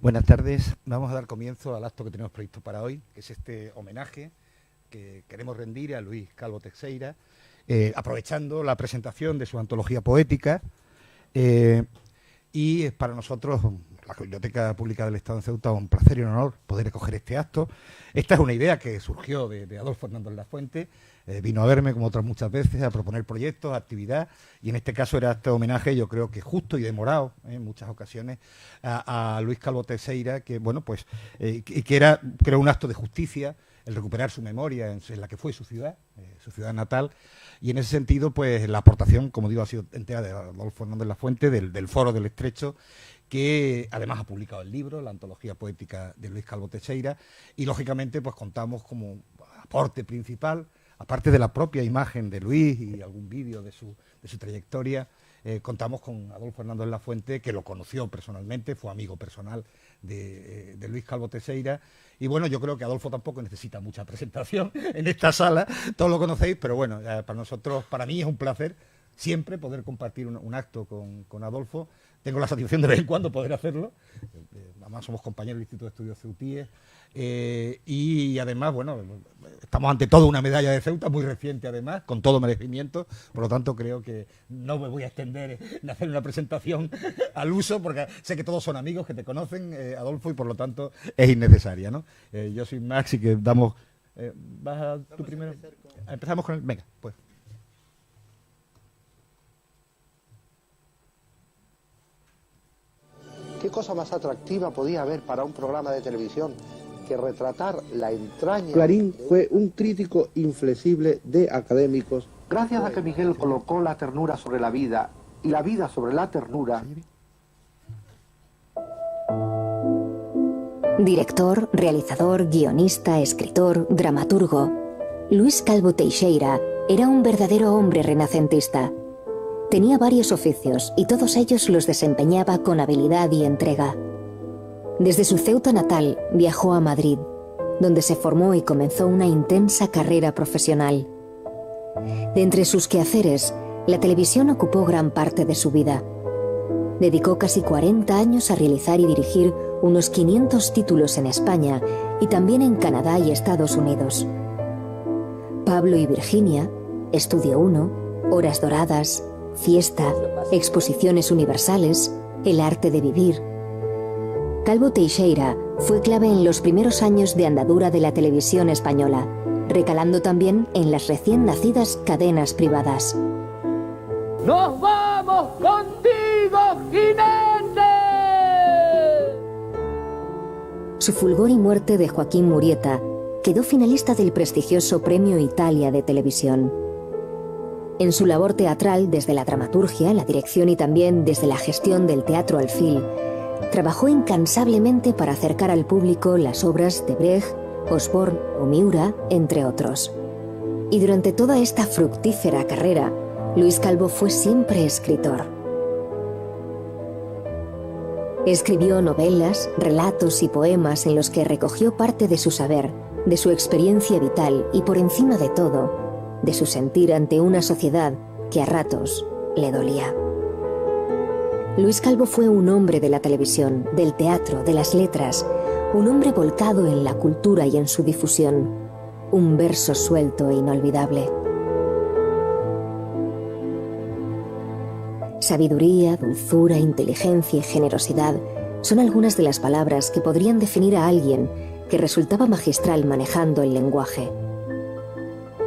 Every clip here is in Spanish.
Buenas tardes. Vamos a dar comienzo al acto que tenemos previsto para hoy, que es este homenaje que queremos rendir a Luis Calvo Teixeira, aprovechando la presentación de su antología poética, y es para nosotros, la Biblioteca Pública del Estado en Ceuta, un placer y un honor poder escoger este acto. Esta es una idea que surgió de Adolfo Hernández Lafuente. Vino a verme, como otras muchas veces, a proponer proyectos, actividad, y en este caso era este homenaje, yo creo que justo y demorado, en muchas ocasiones, a Luis Calvo Teixeira, que, bueno, pues, que era, creo, un acto de justicia, el recuperar su memoria en la que fue su ciudad natal, y en ese sentido, pues, la aportación, como digo, ha sido entera de Adolfo Hernández Lafuente, del Foro del Estrecho, que además ha publicado el libro, la antología poética de Luis Calvo Teixeira, y lógicamente, pues, contamos como aporte principal, aparte de la propia imagen de Luis y algún vídeo de su trayectoria, contamos con Adolfo Hernández Lafuente, que lo conoció personalmente, fue amigo personal de Luis Calvo Teixeira. Y bueno, yo creo que Adolfo tampoco necesita mucha presentación en esta sala, todos lo conocéis, pero bueno, para nosotros, para mí es un placer siempre poder compartir un acto con Adolfo. Tengo la satisfacción de vez en cuando poder hacerlo, además somos compañeros del Instituto de Estudios Ceutíes, y además, bueno, estamos ante todo una medalla de Ceuta, muy reciente además, con todo merecimiento, por lo tanto creo que no me voy a extender en hacer una presentación al uso, porque sé que todos son amigos que te conocen, Adolfo, y por lo tanto es innecesaria, ¿no? Yo soy Max y que damos... ¿Vas a tú primero? Empezamos con el... Venga, pues. ¿Qué cosa más atractiva podía haber para un programa de televisión que retratar la entraña? Clarín fue un crítico inflexible de académicos. Gracias a que Miguel colocó la ternura sobre la vida y la vida sobre la ternura. Director, realizador, guionista, escritor, dramaturgo. Luis Calvo Teixeira era un verdadero hombre renacentista. Tenía varios oficios y todos ellos los desempeñaba con habilidad y entrega. Desde su Ceuta natal viajó a Madrid, donde se formó y comenzó una intensa carrera profesional. De entre sus quehaceres, la televisión ocupó gran parte de su vida. Dedicó casi 40 años a realizar y dirigir unos 500 títulos en España y también en Canadá y Estados Unidos. Pablo y Virginia, Estudio 1, Horas Doradas, Fiesta, Exposiciones Universales, El arte de vivir. Calvo Teixeira fue clave en los primeros años de andadura de la televisión española, recalando también en las recién nacidas cadenas privadas. ¡Nos vamos contigo, jinete! Su fulgor y muerte de Joaquín Murieta quedó finalista del prestigioso Premio Italia de Televisión. En su labor teatral, desde la dramaturgia, la dirección y también desde la gestión del Teatro Alfil, trabajó incansablemente para acercar al público las obras de Brecht, Osborne o Miura, entre otros. Y durante toda esta fructífera carrera, Luis Calvo fue siempre escritor. Escribió novelas, relatos y poemas en los que recogió parte de su saber, de su experiencia vital y, por encima de todo, de su sentir ante una sociedad que a ratos le dolía. Luis Calvo fue un hombre de la televisión, del teatro, de las letras, un hombre volcado en la cultura y en su difusión, un verso suelto e inolvidable. Sabiduría, dulzura, inteligencia y generosidad son algunas de las palabras que podrían definir a alguien que resultaba magistral manejando el lenguaje.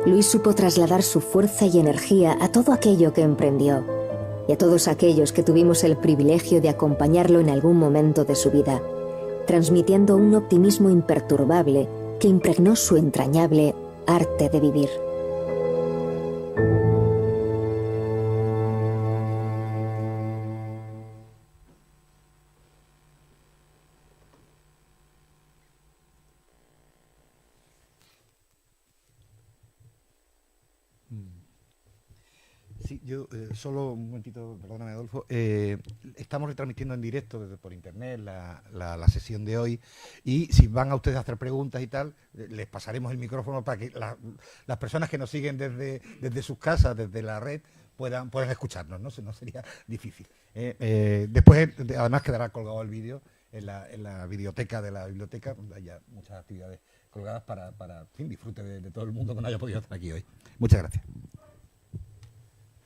Luis supo trasladar su fuerza y energía a todo aquello que emprendió y a todos aquellos que tuvimos el privilegio de acompañarlo en algún momento de su vida, transmitiendo un optimismo imperturbable que impregnó su entrañable arte de vivir. Sí, yo solo un momentito, perdóname Adolfo, estamos retransmitiendo en directo por internet la sesión de hoy y si van a ustedes a hacer preguntas y tal, les pasaremos el micrófono para que las personas que nos siguen desde sus casas, desde la red, puedan escucharnos, ¿no? No sería difícil. Después, además, quedará colgado el vídeo en la videoteca de la biblioteca, donde haya muchas actividades colgadas para en fin, disfrute de todo el mundo que no haya podido estar aquí hoy. Muchas gracias.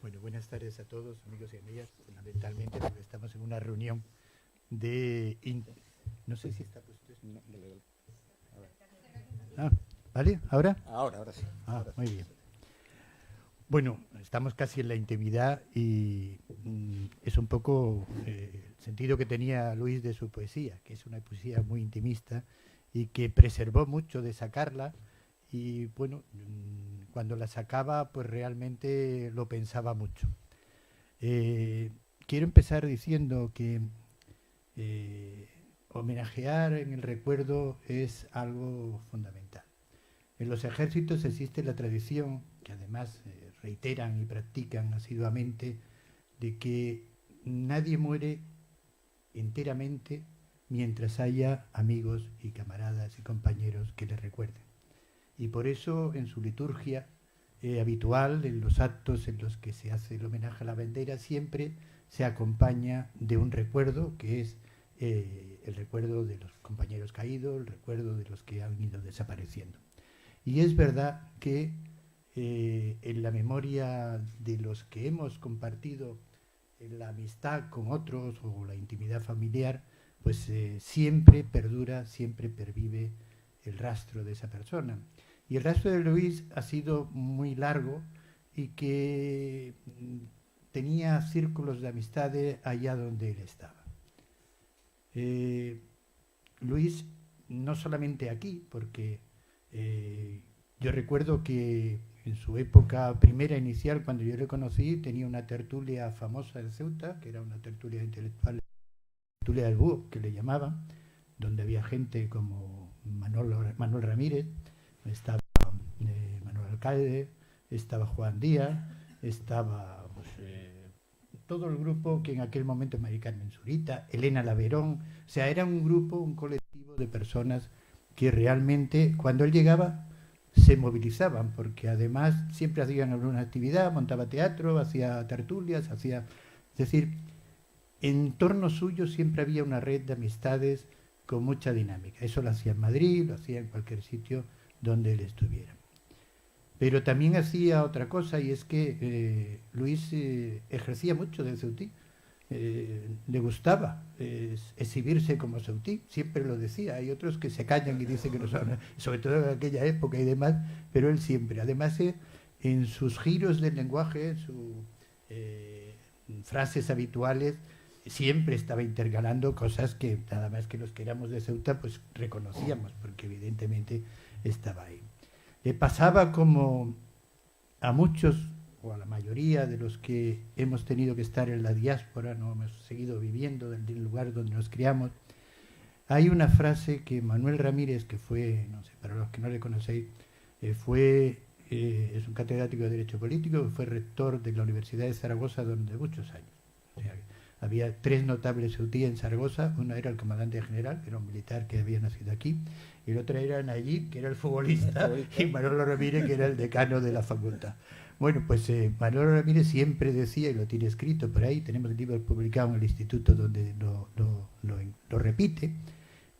Bueno, buenas tardes a todos, amigos y amigas. Fundamentalmente porque estamos en una reunión de... No sé si está puesto esto. ¿Vale? ¿Ahora? Ahora sí. Muy bien. Bueno, estamos casi en la intimidad y es un poco el sentido que tenía Luis de su poesía, que es una poesía muy intimista y que preservó mucho de sacarla. Y bueno, cuando la sacaba, pues realmente lo pensaba mucho. Quiero empezar diciendo que homenajear en el recuerdo es algo fundamental. En los ejércitos existe la tradición, que además reiteran y practican asiduamente, de que nadie muere enteramente mientras haya amigos y camaradas y compañeros que le recuerden. Y por eso en su liturgia habitual, en los actos en los que se hace el homenaje a la bandera, siempre se acompaña de un recuerdo que es el recuerdo de los compañeros caídos, el recuerdo de los que han ido desapareciendo. Y es verdad que en la memoria de los que hemos compartido la amistad con otros o la intimidad familiar, pues siempre perdura, siempre pervive el rastro de esa persona. Y el rastro de Luis ha sido muy largo y que tenía círculos de amistades allá donde él estaba. Luis, no solamente aquí, porque yo recuerdo que en su época primera inicial, cuando yo le conocí, tenía una tertulia famosa en Ceuta, que era una tertulia intelectual, tertulia del Búho, que le llamaban, donde había gente como Manuel Ramírez, estaba Manuel Alcalde, estaba Juan Díaz, estaba pues, todo el grupo que en aquel momento María Carmen Zurita, Elena Laverón, o sea, era un grupo, un colectivo de personas que realmente cuando él llegaba se movilizaban, porque además siempre hacían alguna actividad, montaba teatro, hacía tertulias, es decir, en torno suyo siempre había una red de amistades con mucha dinámica. Eso lo hacía en Madrid, lo hacía en cualquier sitio donde él estuviera. Pero también hacía otra cosa, y es que Luis ejercía mucho de ceutí. Le gustaba exhibirse como ceutí, siempre lo decía. Hay otros que se callan y dicen que no son, sobre todo en aquella época y demás, pero él siempre. Además, en sus giros del lenguaje, sus frases habituales, siempre estaba intercalando cosas que nada más que los que éramos de Ceuta pues reconocíamos, porque evidentemente estaba ahí. Le pasaba como a muchos, o a la mayoría de los que hemos tenido que estar en la diáspora, no hemos seguido viviendo del lugar donde nos criamos. Hay una frase que Manuel Ramírez, que fue, no sé, para los que no le conocéis, es un catedrático de Derecho Político, fue rector de la Universidad de Zaragoza durante muchos años. O sea, había 3 notables ceutíes en Zaragoza. Uno era el comandante general, que era un militar que había nacido aquí, y el otro era Nayib, que era el futbolista, y Manolo Ramírez, que era el decano de la facultad. Bueno, pues Manolo Ramírez siempre decía, y lo tiene escrito por ahí, tenemos el libro publicado en el instituto donde lo repite,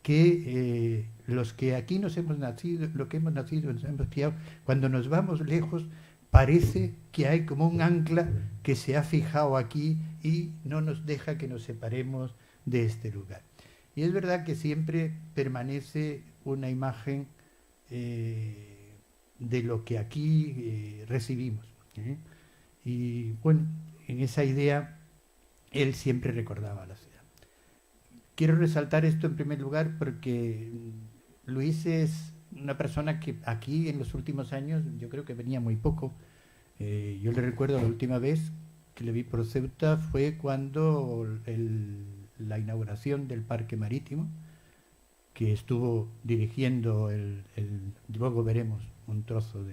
que los que aquí nos hemos nacido, lo que hemos nacido, nos hemos criado, cuando nos vamos lejos, parece que hay como un ancla que se ha fijado aquí y no nos deja que nos separemos de este lugar. Y es verdad que siempre permanece una imagen de lo que aquí recibimos. Y bueno, en esa idea él siempre recordaba la ciudad. Quiero resaltar esto en primer lugar porque Luis es una persona que aquí en los últimos años yo creo que venía muy poco. Yo le recuerdo la última vez que le vi por Ceuta fue cuando la inauguración del Parque Marítimo, que estuvo dirigiendo luego veremos un trozo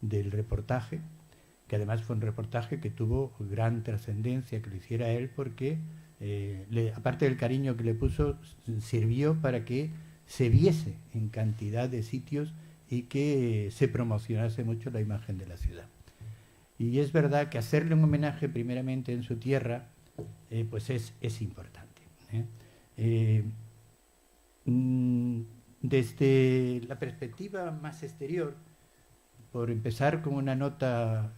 del reportaje, que además fue un reportaje que tuvo gran trascendencia que lo hiciera él porque aparte del cariño que le puso, sirvió para que se viese en cantidad de sitios y que se promocionase mucho la imagen de la ciudad. Y es verdad que hacerle un homenaje primeramente en su tierra pues es importante. Desde la perspectiva más exterior, por empezar con una nota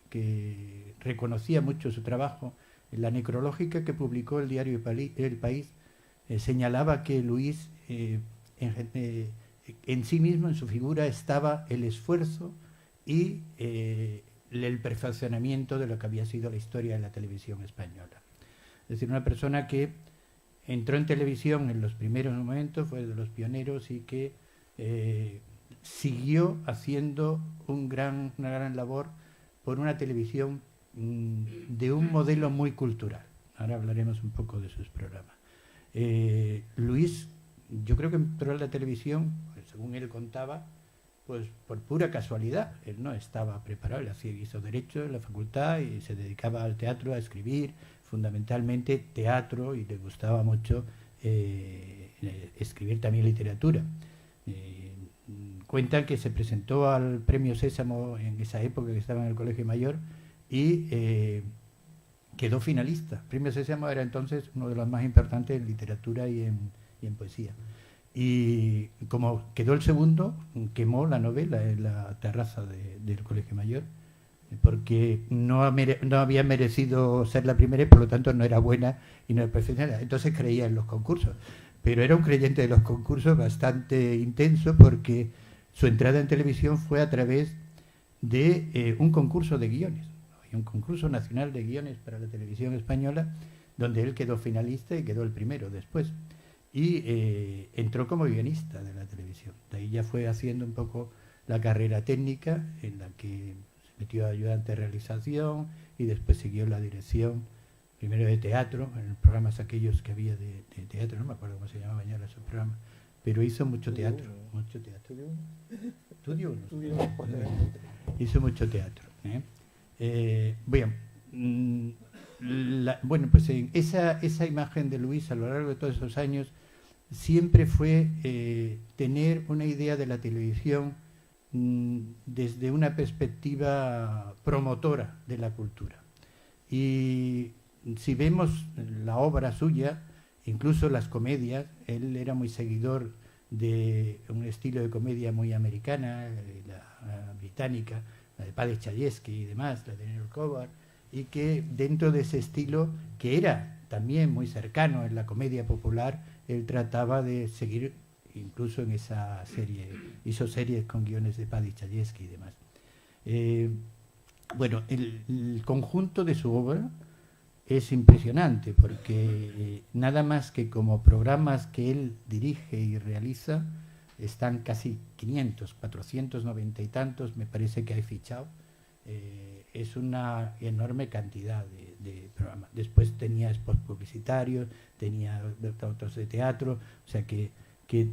que reconocía mucho su trabajo, la necrológica que publicó el diario El País señalaba que Luis en sí mismo, en su figura, estaba el esfuerzo y el perfeccionamiento de lo que había sido la historia de la televisión española. Es decir, una persona que entró en televisión en los primeros momentos, fue de los pioneros y que siguió haciendo una gran labor por una televisión de un modelo muy cultural. Ahora hablaremos un poco de sus programas. Luis, yo creo que entró en la televisión, pues, según él contaba, pues por pura casualidad. Él no estaba preparado, él hizo Derecho en la facultad y se dedicaba al teatro, a escribir, fundamentalmente teatro, y le gustaba mucho escribir también literatura. Cuentan que se presentó al Premio Sésamo en esa época que estaba en el Colegio Mayor y quedó finalista. El Premio Sésamo era entonces uno de los más importantes en literatura y en poesía. Y como quedó el segundo, quemó la novela en la terraza del Colegio Mayor, porque no había merecido ser la primera y por lo tanto no era buena y no era profesional. Entonces creía en los concursos, pero era un creyente de los concursos bastante intenso porque su entrada en televisión fue a través de un concurso de guiones. Hay un concurso nacional de guiones para la televisión española donde él quedó finalista y quedó el primero después. Y entró como guionista de la televisión. De ahí ya fue haciendo un poco la carrera técnica en la que se metió a ayudante de realización y después siguió la dirección, primero de teatro, en los programas aquellos que había de teatro, no me acuerdo cómo se llamaban ya esos programas, pero hizo mucho teatro. Mucho teatro. ¿Estudio uno? Hizo mucho teatro. Bueno, pues esa imagen de Luis a lo largo de todos esos años siempre fue tener una idea de la televisión desde una perspectiva promotora de la cultura. Y si vemos la obra suya incluso las comedias, él era muy seguidor de un estilo de comedia muy americana, la británica, la de Paddy Chayefsky y demás, la de Neil Covart, y que dentro de ese estilo, que era también muy cercano en la comedia popular, él trataba de seguir incluso en esa serie, hizo series con guiones de Paddy Chayefsky y demás. Bueno, el conjunto de su obra es impresionante porque nada más que como programas que él dirige y realiza están casi 500, 490 y tantos, me parece que hay fichado. Es una enorme cantidad de programas. Después tenía spots publicitarios, tenía otros de teatro, o sea que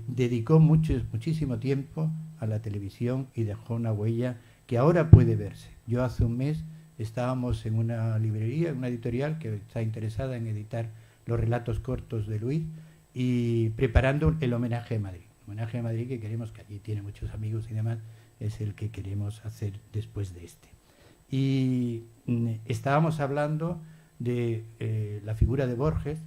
dedicó muchísimo tiempo a la televisión y dejó una huella que ahora puede verse. Yo hace un mes estábamos en una librería, una editorial que está interesada en editar los relatos cortos de Luis y preparando el homenaje a Madrid. El homenaje a Madrid que queremos, que allí tiene muchos amigos y demás, es el que queremos hacer después de este. Y estábamos hablando de la figura de Borges,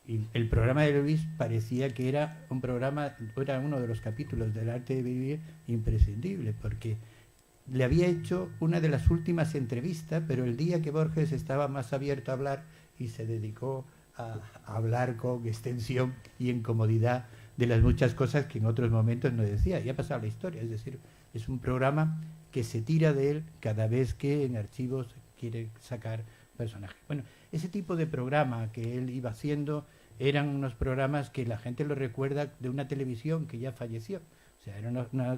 y el programa de Luis parecía que era un programa, era uno de los capítulos del Arte de Vivir imprescindible, porque le había hecho una de las últimas entrevistas, pero el día que Borges estaba más abierto a hablar y se dedicó a hablar con extensión y en comodidad de las muchas cosas que en otros momentos no decía, y ha pasado la historia, es decir, es un programa que se tira de él cada vez que en archivos quiere sacar personajes. Bueno, ese tipo de programa que él iba haciendo eran unos programas que la gente lo recuerda de una televisión que ya falleció. O sea, era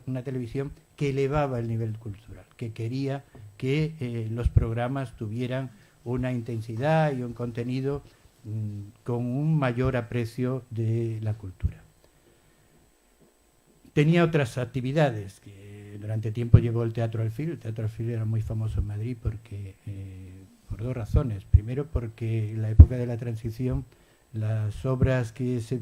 una televisión que elevaba el nivel cultural, que quería que los programas tuvieran una intensidad y un contenido con un mayor aprecio de la cultura. Tenía otras actividades, que durante tiempo llevó el Teatro Alfil. El Teatro Alfil era muy famoso en Madrid porque, por dos razones. Primero, porque en la época de la transición las obras que se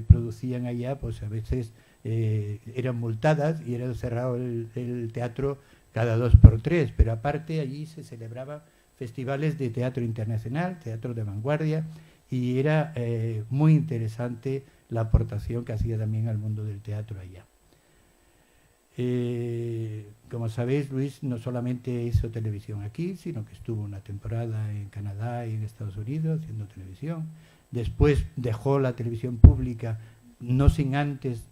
producían allá, pues a veces eran multadas y era cerrado el teatro cada 2 por 3, pero aparte allí se celebraban festivales de teatro internacional, teatro de vanguardia, y era muy interesante la aportación que hacía también al mundo del teatro allá. Como sabéis, Luis no solamente hizo televisión aquí, sino que estuvo una temporada en Canadá y en Estados Unidos haciendo televisión. Después dejó la televisión pública, no sin antes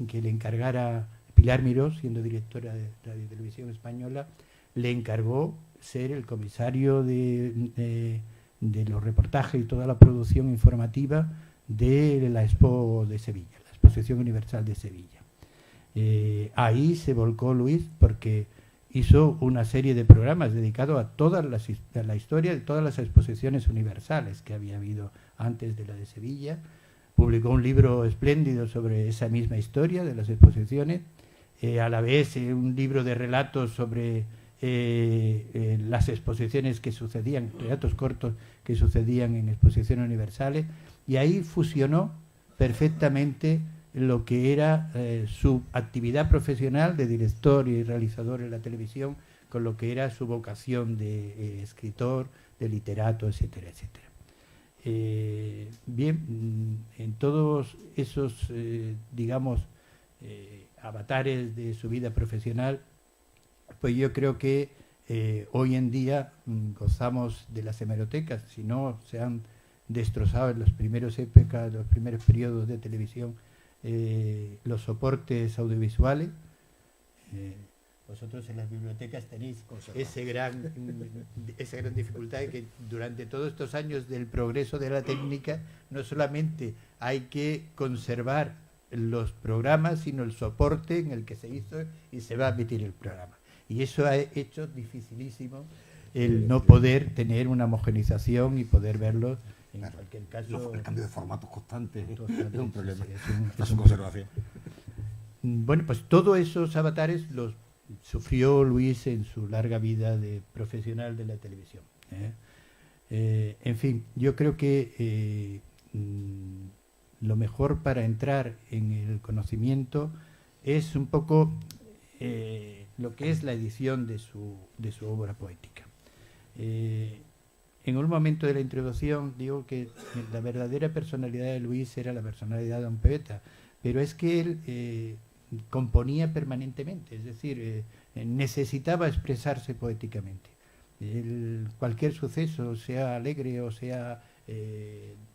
que le encargara Pilar Miró, siendo directora de Radio y Televisión Española, le encargó ser el comisario de los reportajes y toda la producción informativa de la Expo de Sevilla, la Exposición Universal de Sevilla. Ahí se volcó Luis porque hizo una serie de programas dedicados a la historia de todas las exposiciones universales que había habido antes de la de Sevilla. Publicó un libro espléndido sobre esa misma historia de las exposiciones, a la vez un libro de relatos sobre las exposiciones que sucedían, relatos cortos que sucedían en exposiciones universales, y ahí fusionó perfectamente lo que era su actividad profesional de director y realizador en la televisión con lo que era su vocación de escritor, de literato, etcétera, etcétera. Bien, en todos esos, digamos, avatares de su vida profesional, pues yo creo que hoy en día gozamos de las hemerotecas, si no se han destrozado en las primeras épocas, los primeros periodos de televisión, los soportes audiovisuales. Vosotros en las bibliotecas tenéis esa gran dificultad de que durante todos estos años del progreso de la técnica no solamente hay que conservar los programas, sino el soporte en el que se hizo y se va a emitir el programa. Y eso ha hecho dificilísimo el no poder tener una homogenización y poder verlo. En cualquier caso, el cambio de formatos constante es un problema. Sí, es una conservación. Bueno, pues todos esos avatares los sufrió Luis en su larga vida de profesional de la televisión. En fin, yo creo que lo mejor para entrar en el conocimiento es un poco lo que es la edición de su obra poética. en un momento de la introducción digo que la verdadera personalidad de Luis era la personalidad de un poeta, pero es que él componía permanentemente, es decir, necesitaba expresarse poéticamente. Cualquier suceso, sea alegre o sea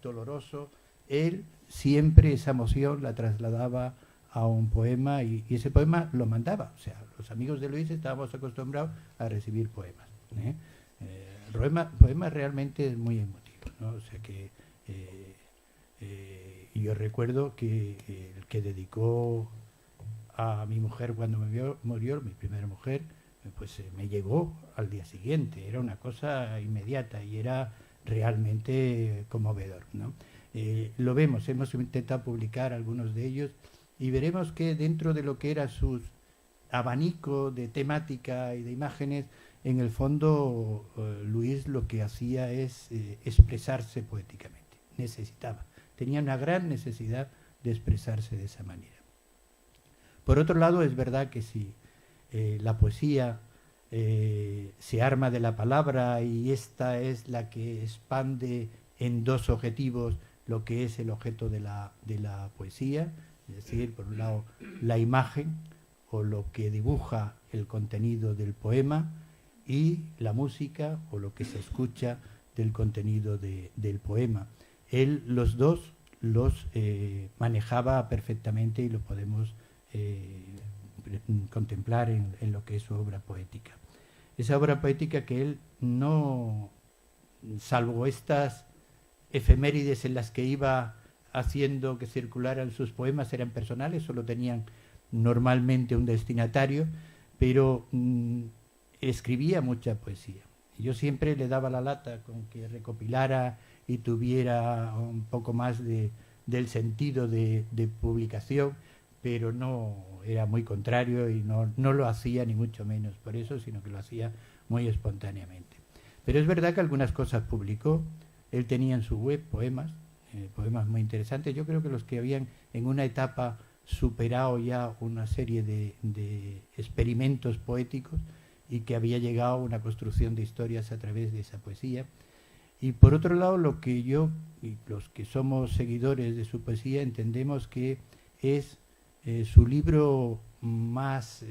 doloroso, él siempre esa emoción la trasladaba a un poema y ese poema lo mandaba. O sea, los amigos de Luis estábamos acostumbrados a recibir poemas. Poemas realmente muy emotivos, ¿no? O sea que yo recuerdo que el que dedicó a mi mujer cuando murió, mi primera mujer, pues me llegó al día siguiente. Era una cosa inmediata y era realmente conmovedor, ¿no? Lo vemos, hemos intentado publicar algunos de ellos y veremos que dentro de lo que era su abanico de temática y de imágenes, en el fondo Luis lo que hacía es expresarse poéticamente. Tenía una gran necesidad de expresarse de esa manera. Por otro lado, es verdad que si la poesía se arma de la palabra y esta es la que expande en dos objetivos lo que es el objeto de la poesía, es decir, por un lado la imagen o lo que dibuja el contenido del poema y la música o lo que se escucha del contenido del poema. Él los dos los manejaba perfectamente y lo podemos contemplar en lo que es su obra poética. Esa obra poética que él no, salvo estas efemérides en las que iba haciendo que circularan sus poemas, eran personales, solo tenían normalmente un destinatario, pero escribía mucha poesía. Yo siempre le daba la lata con que recopilara y tuviera un poco más del sentido de publicación, pero no, era muy contrario y no lo hacía ni mucho menos por eso, sino que lo hacía muy espontáneamente. Pero es verdad que algunas cosas publicó. Él tenía en su web poemas muy interesantes. Yo creo que los que habían en una etapa superado ya una serie de experimentos poéticos y que había llegado a una construcción de historias a través de esa poesía. Y por otro lado, lo que yo y los que somos seguidores de su poesía entendemos que es su libro más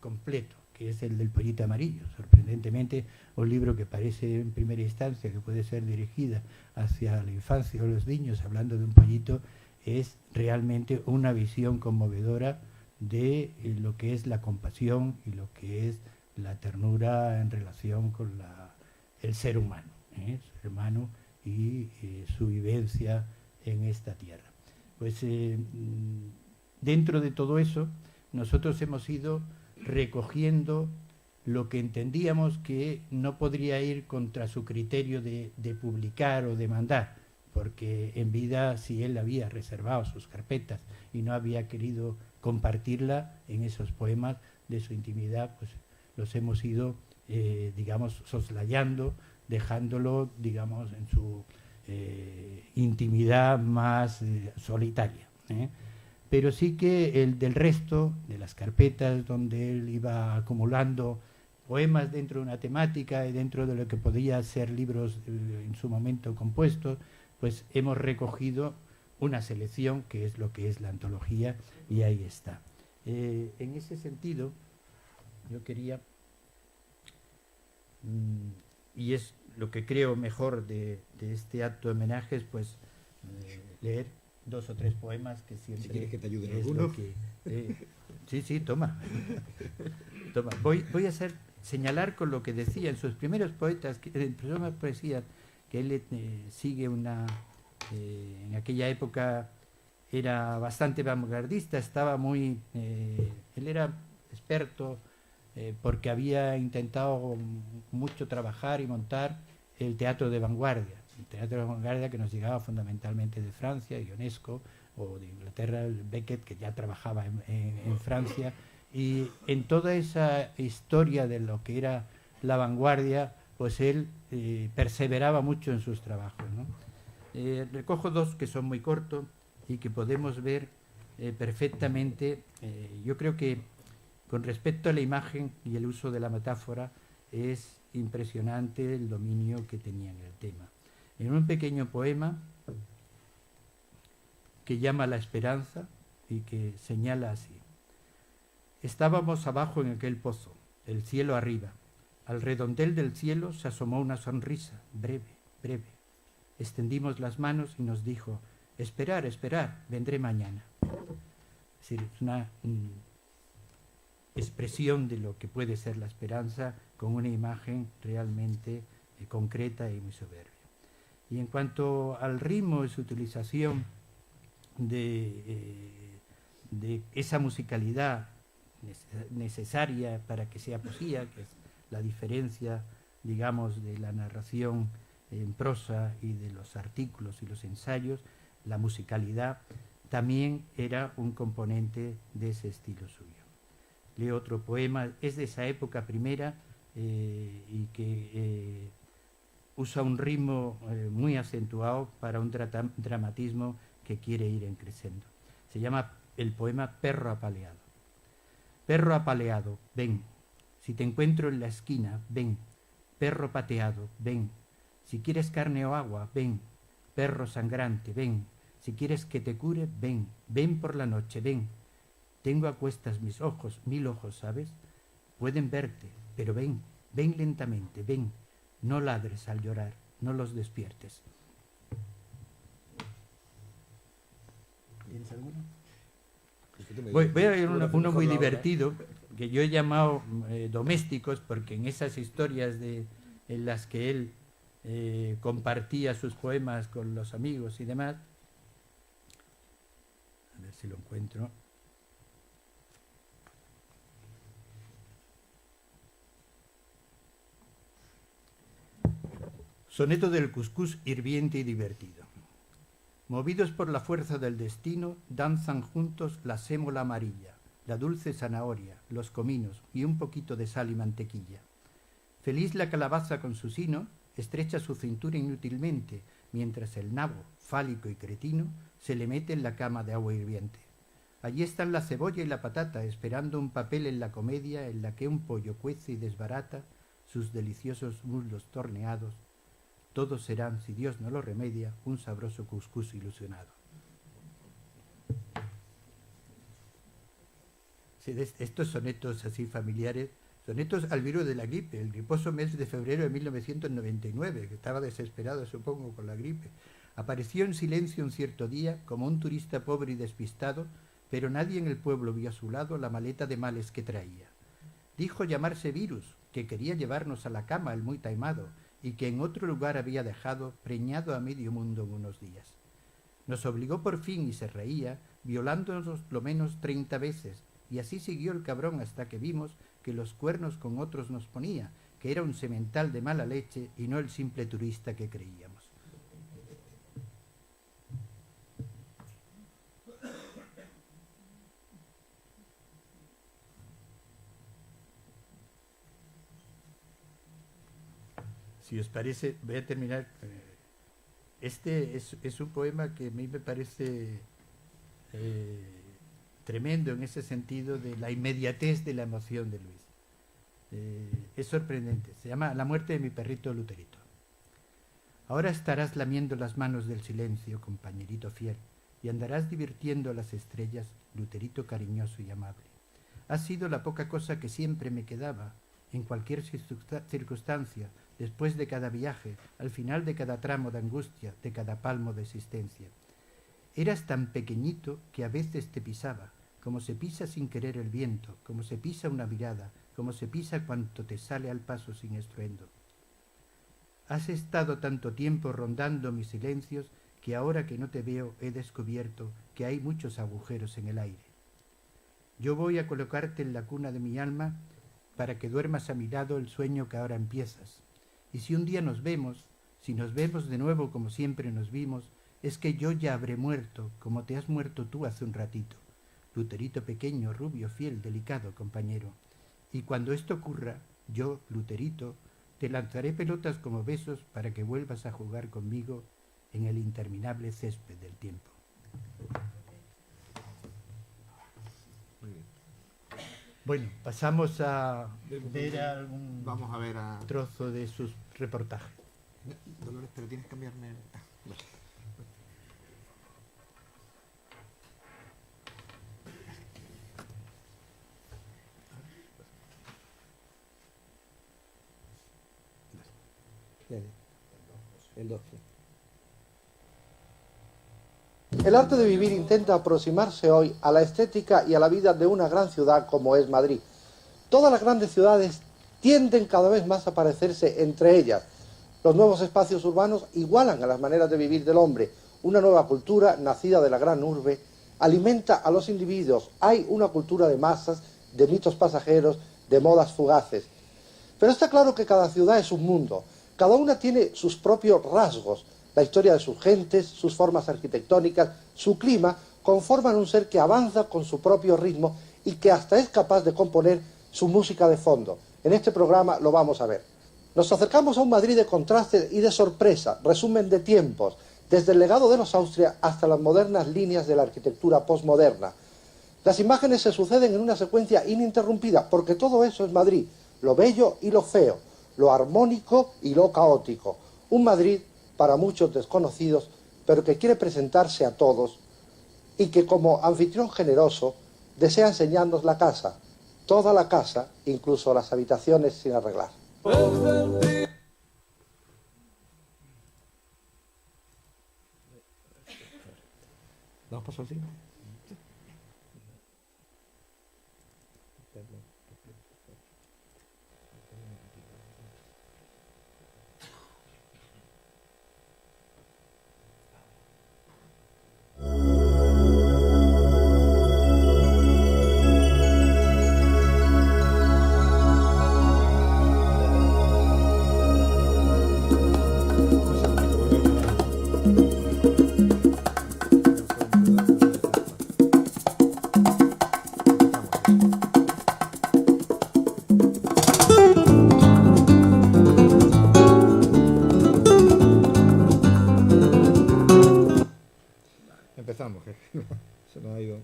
completo, que es el del Pollito Amarillo. Sorprendentemente, un libro que parece en primera instancia que puede ser dirigida hacia la infancia o los niños, hablando de un pollito, es realmente una visión conmovedora de lo que es la compasión y lo que es la ternura en relación con el ser humano, y su vivencia en esta tierra. Pues dentro de todo eso, nosotros hemos ido recogiendo lo que entendíamos que no podría ir contra su criterio de publicar o de mandar, porque en vida, si él había reservado sus carpetas y no había querido compartirla en esos poemas de su intimidad, pues los hemos ido, soslayando, dejándolo, en su intimidad más solitaria. Pero sí que el del resto de las carpetas donde él iba acumulando poemas dentro de una temática y dentro de lo que podía ser libros en su momento compuestos, pues hemos recogido una selección que es lo que es la antología y ahí está. En ese sentido, yo quería, y es lo que creo mejor de este acto de homenajes, pues leer 2 o 3 poemas que siempre... Si quieres que te ayude alguno. Sí, toma. Toma. Voy a señalar con lo que decía en sus primeros poetas, en primeras poesías, que él sigue en aquella época era bastante vanguardista, estaba muy... él era experto porque había intentado mucho trabajar y montar el teatro de vanguardia. El teatro de vanguardia que nos llegaba fundamentalmente de Francia, Ionesco, o de Inglaterra, Beckett, que ya trabajaba en Francia, y en toda esa historia de lo que era la vanguardia, pues él perseveraba mucho en sus trabajos, ¿no? Recojo 2 que son muy cortos y que podemos ver perfectamente. Yo creo que con respecto a la imagen y el uso de la metáfora, es impresionante el dominio que tenía en el tema. En un pequeño poema que llama La esperanza y que señala así: estábamos abajo en aquel pozo, el cielo arriba. Al redondel del cielo se asomó una sonrisa, breve, breve. Extendimos las manos y nos dijo: esperar, esperar, vendré mañana. Es decir, es una expresión de lo que puede ser la esperanza con una imagen realmente concreta y muy soberbia. Y en cuanto al ritmo y su utilización de esa musicalidad necesaria para que sea poesía, que es la diferencia, digamos, de la narración en prosa y de los artículos y los ensayos, la musicalidad también era un componente de ese estilo suyo. Leo otro poema, es de esa época primera y que usa un ritmo muy acentuado para un dramatismo que quiere ir creciendo. Se llama el poema Perro apaleado. Perro apaleado, ven. Si te encuentro en la esquina, ven. Perro pateado, ven. Si quieres carne o agua, ven. Perro sangrante, ven. Si quieres que te cure, ven. Ven por la noche, ven. Tengo a cuestas mis ojos, 1000 ojos, ¿sabes? Pueden verte, pero ven, ven lentamente, ven. No ladres al llorar, no los despiertes. ¿Tienes alguno? Voy a ir uno muy divertido, que yo he llamado domésticos, porque en esas historias en las que él compartía sus poemas con los amigos y demás, a ver si lo encuentro. Soneto del cuscús hirviente y divertido. Movidos por la fuerza del destino, danzan juntos la sémola amarilla, la dulce zanahoria, los cominos y un poquito de sal y mantequilla. Feliz la calabaza con su sino, estrecha su cintura inútilmente, mientras el nabo, fálico y cretino, se le mete en la cama de agua hirviente. Allí están la cebolla y la patata, esperando un papel en la comedia en la que un pollo cuece y desbarata sus deliciosos muslos torneados. Todos serán, si Dios no lo remedia, un sabroso cuscús ilusionado. Sí, estos sonetos así familiares, sonetos al virus de la gripe, el griposo mes de febrero de 1999, que estaba desesperado, supongo, con la gripe. Apareció en silencio un cierto día, como un turista pobre y despistado, pero nadie en el pueblo vio a su lado la maleta de males que traía. Dijo llamarse virus, que quería llevarnos a la cama el muy taimado, y que en otro lugar había dejado preñado a medio mundo en unos días. Nos obligó por fin y se reía, violándonos lo menos 30 veces, y así siguió el cabrón hasta que vimos que los cuernos con otros nos ponía, que era un semental de mala leche y no el simple turista que creíamos. Si os parece, voy a terminar. Este es un poema que a mí me parece tremendo en ese sentido de la inmediatez de la emoción de Luis. Es sorprendente. Se llama La muerte de mi perrito Luterito. Ahora estarás lamiendo las manos del silencio, compañerito fiel, y andarás divirtiendo a las estrellas, Luterito cariñoso y amable. Has sido la poca cosa que siempre me quedaba, en cualquier circunstancia, después de cada viaje, al final de cada tramo de angustia, de cada palmo de existencia. Eras tan pequeñito que a veces te pisaba, como se pisa sin querer el viento, como se pisa una mirada, como se pisa cuanto te sale al paso sin estruendo. Has estado tanto tiempo rondando mis silencios que ahora que no te veo he descubierto que hay muchos agujeros en el aire. Yo voy a colocarte en la cuna de mi alma para que duermas a mi lado el sueño que ahora empiezas. Y si un día nos vemos, si nos vemos de nuevo como siempre nos vimos, es que yo ya habré muerto, como te has muerto tú hace un ratito. Luterito pequeño, rubio, fiel, delicado, compañero. Y cuando esto ocurra, yo, Luterito, te lanzaré pelotas como besos para que vuelvas a jugar conmigo en el interminable césped del tiempo. Bueno, pasamos a ver algún Vamos a ver a trozo de sus reportajes. Dolores, pero tienes que cambiarme. El 12. El arte de vivir intenta aproximarse hoy a la estética y a la vida de una gran ciudad como es Madrid. Todas las grandes ciudades tienden cada vez más a parecerse entre ellas. Los nuevos espacios urbanos igualan a las maneras de vivir del hombre. Una nueva cultura, nacida de la gran urbe, alimenta a los individuos. Hay una cultura de masas, de mitos pasajeros, de modas fugaces. Pero está claro que cada ciudad es un mundo. Cada una tiene sus propios rasgos. La historia de sus gentes, sus formas arquitectónicas, su clima, conforman un ser que avanza con su propio ritmo y que hasta es capaz de componer su música de fondo. En este programa lo vamos a ver. Nos acercamos a un Madrid de contrastes y de sorpresa, resumen de tiempos, desde el legado de los Austria hasta las modernas líneas de la arquitectura postmoderna. Las imágenes se suceden en una secuencia ininterrumpida, porque todo eso es Madrid, lo bello y lo feo, lo armónico y lo caótico. Un Madrid para muchos desconocidos, pero que quiere presentarse a todos y que como anfitrión generoso desea enseñarnos la casa, toda la casa, incluso las habitaciones sin arreglar. ¿Damos paso al cine? Empezamos, que se nos ha ido.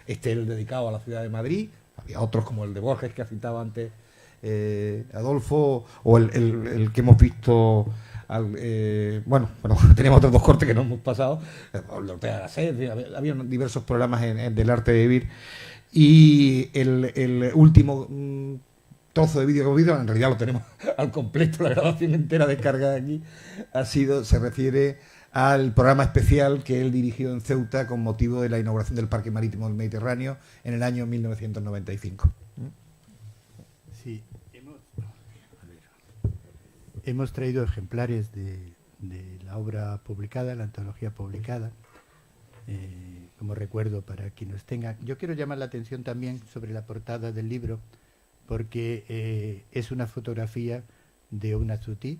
Este es el dedicado a la ciudad de Madrid. Había otros como el de Borges que ha citado antes Adolfo, o el que hemos visto bueno, tenemos otros dos cortes que no hemos pasado, había diversos programas del arte de vivir, y el último trozo de vídeo que hemos visto, en realidad lo tenemos al completo, la grabación entera descargada aquí, se refiere al programa especial que él dirigió en Ceuta con motivo de la inauguración del Parque Marítimo del Mediterráneo en el año 1995. Sí, hemos traído ejemplares de la obra publicada, la antología publicada, como recuerdo para quien nos tenga. Yo quiero llamar la atención también sobre la portada del libro, porque es una fotografía de una tutí,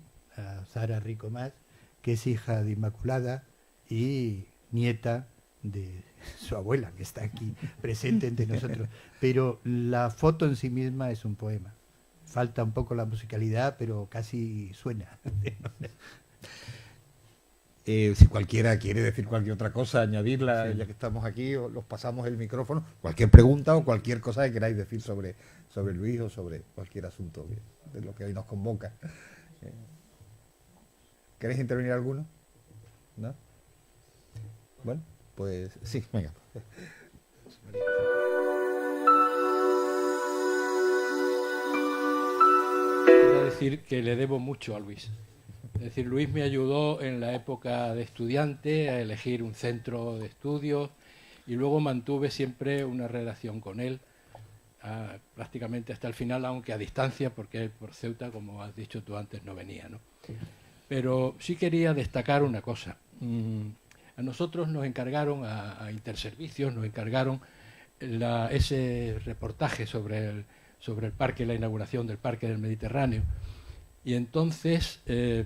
Sara Rico Más, que es hija de Inmaculada y nieta de su abuela, que está aquí presente entre nosotros. Pero la foto en sí misma es un poema. Falta un poco la musicalidad, pero casi suena. Si cualquiera quiere decir cualquier otra cosa, añadirla, sí, ya que estamos aquí, os pasamos el micrófono. Cualquier pregunta o cualquier cosa que queráis decir sobre Luis o sobre cualquier asunto de lo que hoy nos convoca. ¿Queréis intervenir alguno? ¿No? Bueno, pues sí, venga. Quiero decir que le debo mucho a Luis. Es decir, Luis me ayudó en la época de estudiante a elegir un centro de estudios y luego mantuve siempre una relación con él prácticamente hasta el final, aunque a distancia, porque él por Ceuta, como has dicho tú antes, no venía, ¿no? Pero sí quería destacar una cosa. A nosotros nos encargaron, a Interservicios, nos encargaron ese reportaje sobre el parque, la inauguración del Parque del Mediterráneo. Y entonces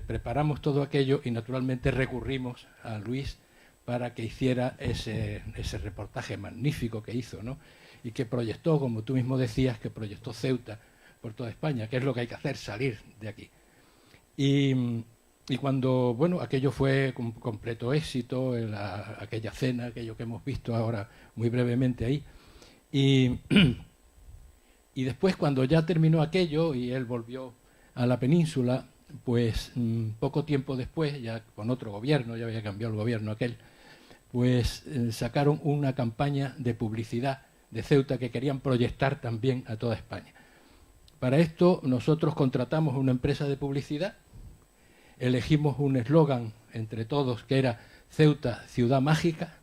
preparamos todo aquello y naturalmente recurrimos a Luis para que hiciera ese reportaje magnífico que hizo, ¿no? Y que proyectó, como tú mismo decías, que proyectó Ceuta por toda España, que es lo que hay que hacer, salir de aquí. Y cuando, bueno, aquello fue con completo éxito, aquella cena, aquello que hemos visto ahora muy brevemente ahí, y después cuando ya terminó aquello y él volvió a la península, pues poco tiempo después, ya con otro gobierno, ya había cambiado el gobierno aquel, pues sacaron una campaña de publicidad de Ceuta que querían proyectar también a toda España. Para esto nosotros contratamos una empresa de publicidad, elegimos un eslogan entre todos que era Ceuta, ciudad mágica,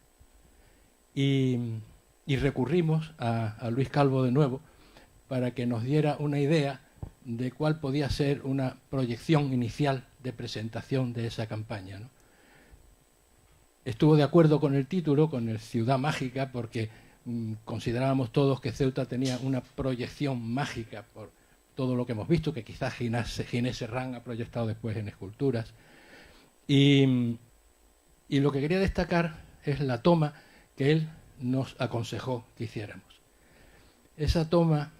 y recurrimos a Luis Calvo de nuevo para que nos diera una idea de cuál podía ser una proyección inicial de presentación de esa campaña, ¿no? Estuvo de acuerdo con el título, con el Ciudad Mágica, porque considerábamos todos que Ceuta tenía una proyección mágica por todo lo que hemos visto, que quizás Ginés Serrán ha proyectado después en esculturas. Y lo que quería destacar es la toma que él nos aconsejó que hiciéramos. Esa toma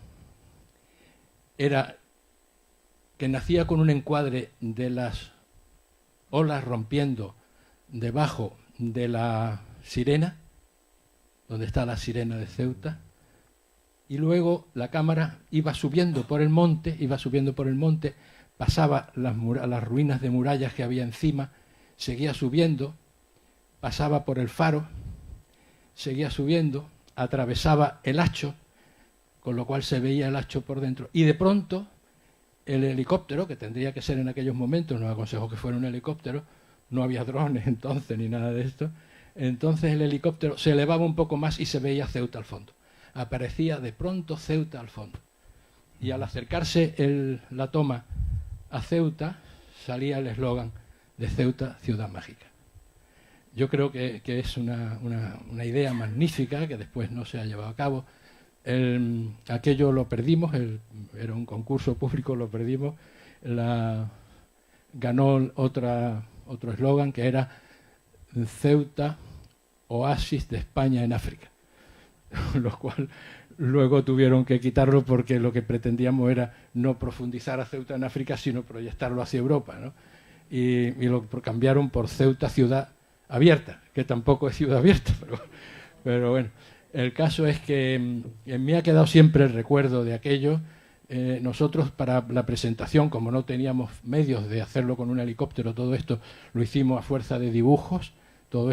era que nacía con un encuadre de las olas rompiendo debajo de la Sirena, donde está la Sirena de Ceuta, y luego la cámara iba subiendo por el monte, pasaba las ruinas de murallas que había encima, seguía subiendo, pasaba por el faro, seguía subiendo, atravesaba el hacho, con lo cual se veía el hacho por dentro, y de pronto el helicóptero, que tendría que ser en aquellos momentos, nos aconsejó que fuera un helicóptero, no había drones entonces ni nada de esto, entonces el helicóptero se elevaba un poco más y se veía Ceuta al fondo. Aparecía de pronto Ceuta al fondo. Y al acercarse la toma a Ceuta, salía el eslogan de Ceuta, ciudad mágica. Yo creo que es una idea magnífica que después no se ha llevado a cabo. Aquello lo perdimos, era un concurso público, lo perdimos. Ganó otro eslogan que era Ceuta, oasis de España en África, lo cual luego tuvieron que quitarlo porque lo que pretendíamos era no profundizar a Ceuta en África, sino proyectarlo hacia Europa, ¿no? Y lo cambiaron por Ceuta, ciudad abierta, que tampoco es ciudad abierta, pero bueno, el caso es que en mí ha quedado siempre el recuerdo de aquello. Nosotros para la presentación, como no teníamos medios de hacerlo con un helicóptero, todo esto lo hicimos a fuerza de dibujos, todo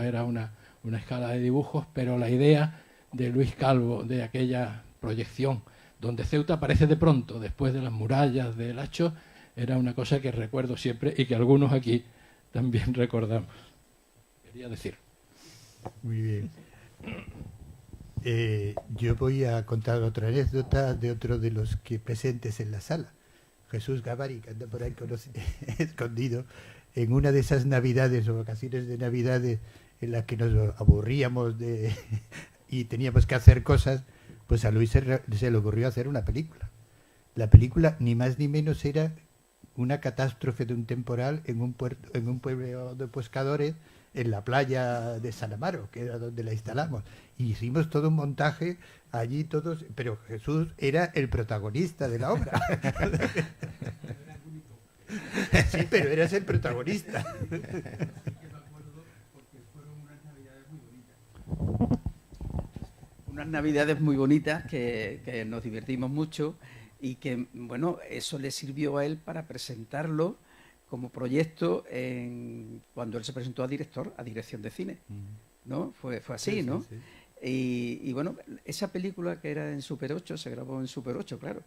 era una escala de dibujos, pero la idea de Luis Calvo, de aquella proyección, donde Ceuta aparece de pronto, después de las murallas del hacho, era una cosa que recuerdo siempre y que algunos aquí también recordamos. Quería decir. Muy bien. Yo voy a contar otra anécdota de otro de los que presentes en la sala, Jesús Gavari, que anda por ahí escondido. En una de esas navidades o vacaciones de navidades en las que nos aburríamos y teníamos que hacer cosas, pues a Luis se le ocurrió hacer una película. La película ni más ni menos era una catástrofe de un temporal en un pueblo de pescadores en la playa de San Amaro, que era donde la instalamos. Y hicimos todo un montaje allí todos, pero Jesús era el protagonista de la obra. Sí, pero eras el protagonista. Unas navidades muy bonitas que nos divertimos mucho y que, bueno, eso le sirvió a él para presentarlo como proyecto cuando él se presentó a director, a dirección de cine, ¿no? Fue así, Sí, ¿no? sí, sí. Y bueno, esa película que era en Super 8, se grabó en Super 8, claro.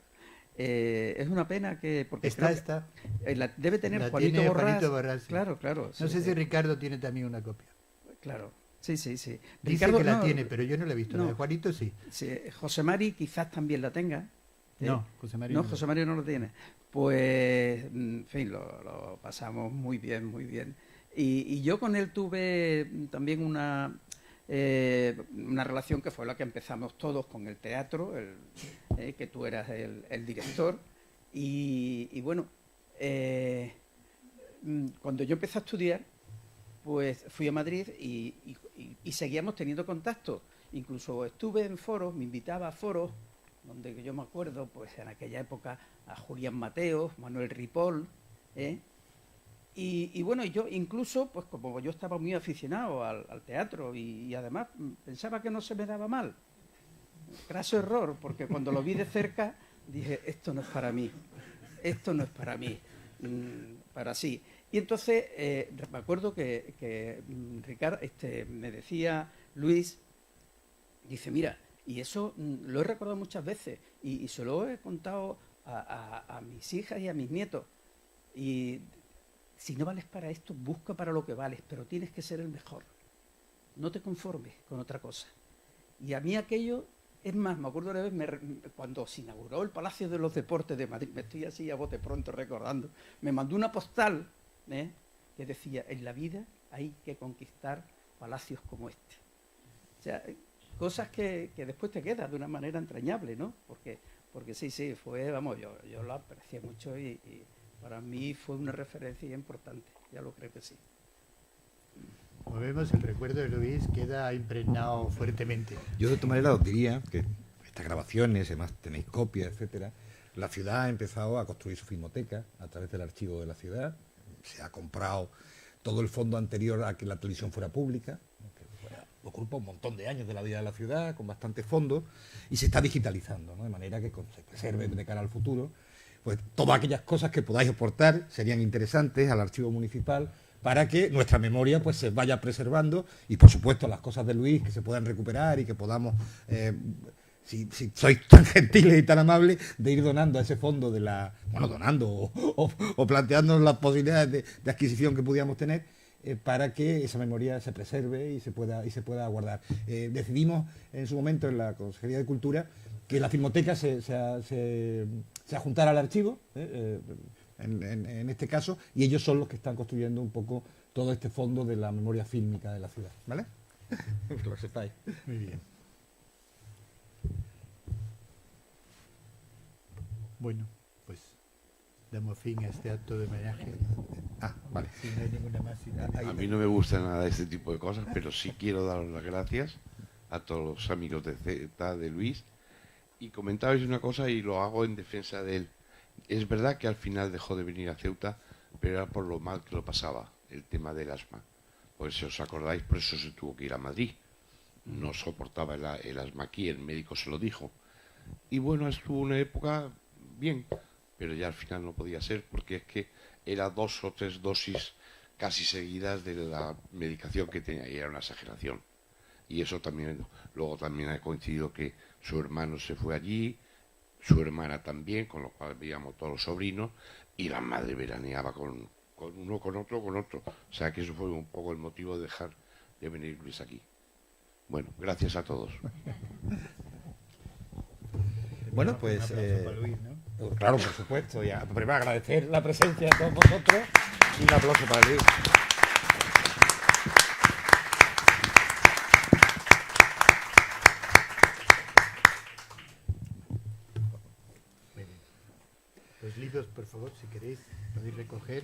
Es una pena que... porque creo que debe tener La Juanito tiene Borrás. Juanito Borrás, sí. Claro. No sé si Ricardo tiene también una copia. Claro, sí. Dice Ricardo, que la no, tiene, pero yo no la he visto. no. La de Juanito sí. Sí, José Mari quizás también la tenga. No, José María No, no. José Mario no lo tiene. Pues, en fin, lo pasamos muy bien. Y yo con él tuve también una relación que fue la que empezamos todos con el teatro, que tú eras el director. Y bueno, cuando yo empecé a estudiar, pues fui a Madrid y seguíamos teniendo contacto. Incluso estuve en foros, me invitaba a foros, donde yo me acuerdo, pues en aquella época, a Julián Mateos, Manuel Ripoll, y bueno, yo incluso, pues como yo estaba muy aficionado al teatro y además pensaba que no se me daba mal. Craso error, porque cuando lo vi de cerca dije, esto no es para mí, para sí. Y entonces me acuerdo que Ricardo, me decía Luis, dice, mira, y eso lo he recordado muchas veces y se lo he contado a mis hijas y a mis nietos. Y si no vales para esto, busca para lo que vales, pero tienes que ser el mejor. No te conformes con otra cosa. Y a mí aquello, es más, me acuerdo una vez cuando se inauguró el Palacio de los Deportes de Madrid, me estoy así a bote pronto recordando, me mandó una postal que decía, en la vida hay que conquistar palacios como este. O sea, cosas que después te quedan de una manera entrañable, ¿no? Porque sí, fue, vamos, yo lo aprecié mucho y para mí fue una referencia importante, ya lo creo que sí. Como vemos, el recuerdo de Luis queda impregnado fuertemente. Yo de todas maneras os diría que estas grabaciones, además tenéis copias, etcétera, la ciudad ha empezado a construir su filmoteca a través del archivo de la ciudad, se ha comprado todo el fondo anterior a que la televisión fuera pública, ocupa un montón de años de la vida de la ciudad, con bastantes fondos, y se está digitalizando, ¿no? De manera que se preserve de cara al futuro. Pues todas aquellas cosas que podáis aportar serían interesantes al archivo municipal para que nuestra memoria pues se vaya preservando y por supuesto las cosas de Luis que se puedan recuperar y que podamos, si sois tan gentiles y tan amables, de ir donando a ese fondo donando o planteándonos las posibilidades de adquisición que pudiéramos tener para que esa memoria se preserve y se pueda guardar. Decidimos en su momento en la Consejería de Cultura que la filmoteca se adjuntara al archivo, en este caso, y ellos son los que están construyendo un poco todo este fondo de la memoria fílmica de la ciudad, ¿vale? Que lo sepáis. Muy bien. Bueno, pues damos fin a este acto de homenaje. Vale. Si no hay ninguna más. A mí no me gusta nada este tipo de cosas, pero sí quiero dar las gracias a todos los amigos de Z, de Luis, y comentabais una cosa y lo hago en defensa de él. Es verdad que al final dejó de venir a Ceuta, pero era por lo mal que lo pasaba, el tema del asma. Pues si os acordáis, por eso se tuvo que ir a Madrid. No soportaba el asma aquí, el médico se lo dijo. Y bueno, estuvo una época bien, pero ya al final no podía ser, porque es que era 2 o 3 dosis casi seguidas de la medicación que tenía, y era una exageración. Y eso también, luego también ha coincidido que su hermano se fue allí, su hermana también, con lo cual veíamos todos los sobrinos, y la madre veraneaba con uno, con otro. O sea que eso fue un poco el motivo de dejar de venir Luis aquí. Bueno, gracias a todos. Bueno, pues... Un aplauso para Luis, ¿no? Claro, por supuesto. Y primero agradecer la presencia de todos vosotros y un aplauso para Luis. Muy bien. Los libros, por favor, si queréis, podéis recoger.